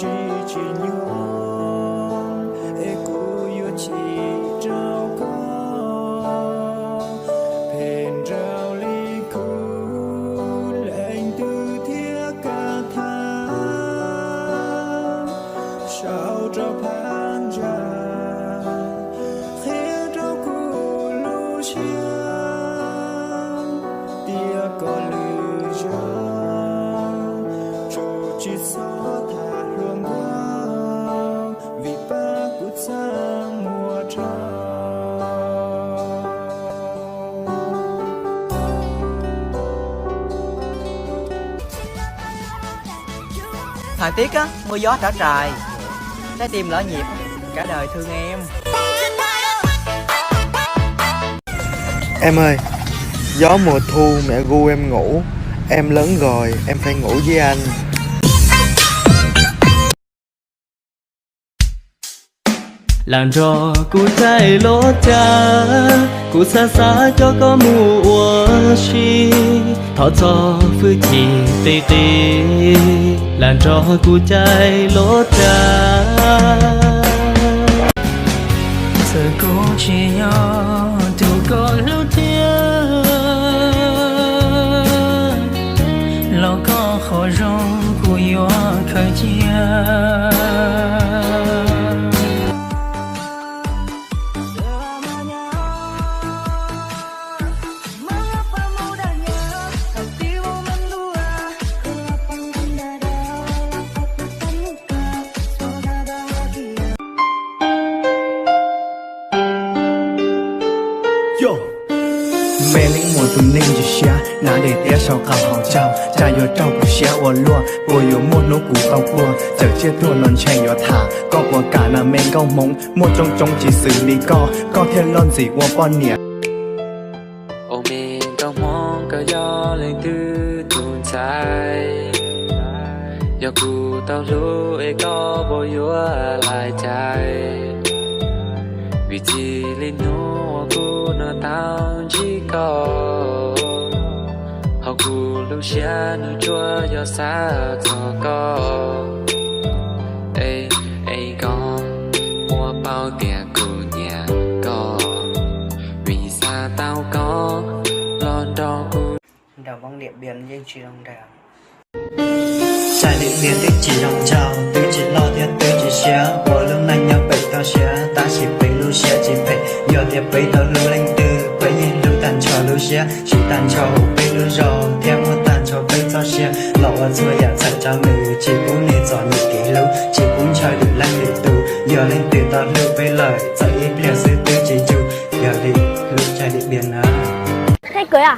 chỉ nhon e cu yo chỉ trao có phèn trao ly cu lệnh từ thia ca tha sao trao phan ra khé trao cu lu chia tia có lư cho chu chỉ so thả hương hoa vì ba cút xa mùa trăng. Thời tiết á, mưa gió trở trời, trái tim lỡ nhịp, cả đời thương em. Em ơi, gió mùa thu mẹ gu em ngủ. Em lớn rồi, em phải ngủ với anh. Làn trò cú chạy lỗ cha cú xa xa cho có mùa chi thọ cho phư chỉ tê tê làn trò cú chạy lỗ cha giờ cô chỉ nhỏ dù có lưu thiên lo có khó rong của yo khởi chia. mẹ linh mùa tụi ninh chỉ xia nà để té sau cả hào trào cha yo trao của xia ô lúa bùa yo một nô củ tàu cua giờ chia thua non chạy yo thả có của cả là men câu mông một trong chỉ xử lý có thêm lon gì qua con nhỉ. Ô mình câu mong câu gió lên từ tuôn trái do cụ tàu lúa ấy có bùa yo lại trái vì chỉ lên nô cụ nó tao chỉ có họ cụ lưu xia nó chua do xa cho có ê ê con mua bao tiền cụ nhà có vì xa tao có lon đo cụ Đào băng điện biển dây chỉ đồng đào Trải điện biến tích chỉ đồng trào tứ chỉ lo thiết tứ chỉ xia của lưng này nhau bậy tao xia ta chỉ bậy lưu xia chỉ bậy giờ tiệp bậy tao lưu lanh tư bậy nhìn lưu tàn cho lưu xia chỉ tàn cho bậy lưu rò theo một tàn cho bậy tao xia lọ ở dưới nhà chạy cho nữ chỉ cũng nên dọn nhị kỹ lưu chỉ cũng chơi được lanh lưu tù giờ lên từ tao lưu bậy lời giờ ít liền sư tứ chỉ chu giờ đi lưu trải điện biển à. Thế cưới à?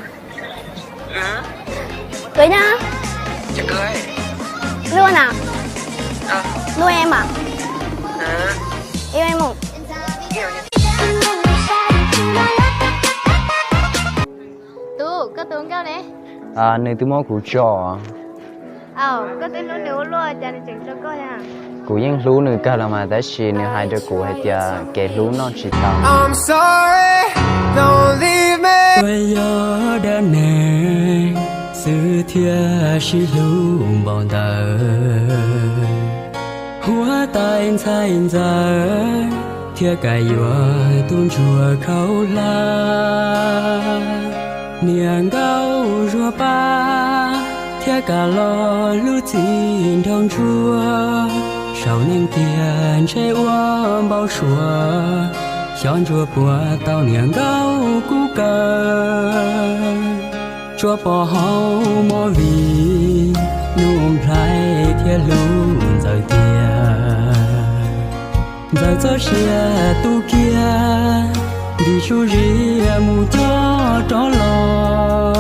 Cưới nhá. Chả cưới Luôn à? Nuôi em à? Yêu em không? Tu, có tướng cao đấy. Nơi tôi muốn cụ trò Có tướng nó nếu luôn, chả nên chừng cho coi nha. cụ yên lú nơi cả là mà đã xì nếu hai đứa cụ hay tia kẻ lú nó chỉ tao I'm sorry, don't leave me. quay gió đã nè sự thia chỉ lưu bọn đời hoa tai sai giờ thia cài vừa tuôn chùa khâu la niềng gấu rùa ba thia cả lo lưu chín thông chua sau nên tiền che uống bao chùa chọn chùa bùa tao niềng gấu cú cờ chùa bỏ hậu mò vì nung lại thia luôn rời giờ cho xe tu kia đi chú ria mù cho lo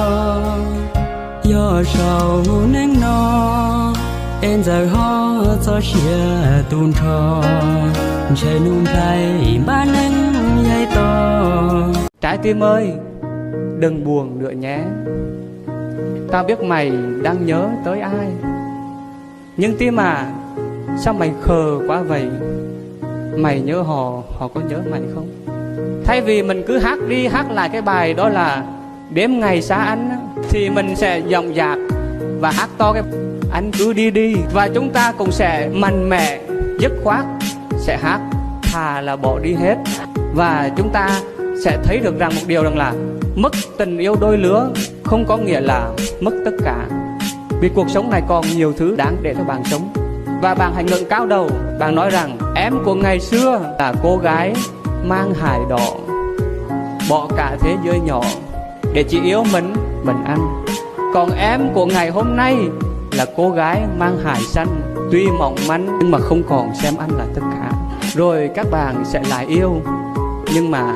do sầu nên nó em giờ ho cho xe tuôn thọ trời nung lại ba nắng dây to. Trái tim ơi, đừng buồn nữa nhé. Tao biết mày đang nhớ tới ai, nhưng tim à, sao mày khờ quá vậy? Mày nhớ họ, họ có nhớ mày không? Thay vì mình cứ hát đi hát lại cái bài đó là đếm ngày xa anh, thì mình sẽ dòng dạc và hát to cái anh cứ đi đi. Và chúng ta cũng sẽ mạnh mẽ, dứt khoát, sẽ hát thà là bỏ đi hết. Và chúng ta sẽ thấy được rằng một điều rằng là mất tình yêu đôi lứa không có nghĩa là mất tất cả. Vì cuộc sống này còn nhiều thứ đáng để cho bạn sống. Và bạn hãy ngẩng cao đầu, bạn nói rằng em của ngày xưa là cô gái mang hài đỏ, bỏ cả thế giới nhỏ để chỉ yêu mình anh. Còn em của ngày hôm nay là cô gái mang hài xanh, tuy mỏng manh nhưng mà không còn xem anh là tất cả. Rồi các bạn sẽ lại yêu, nhưng mà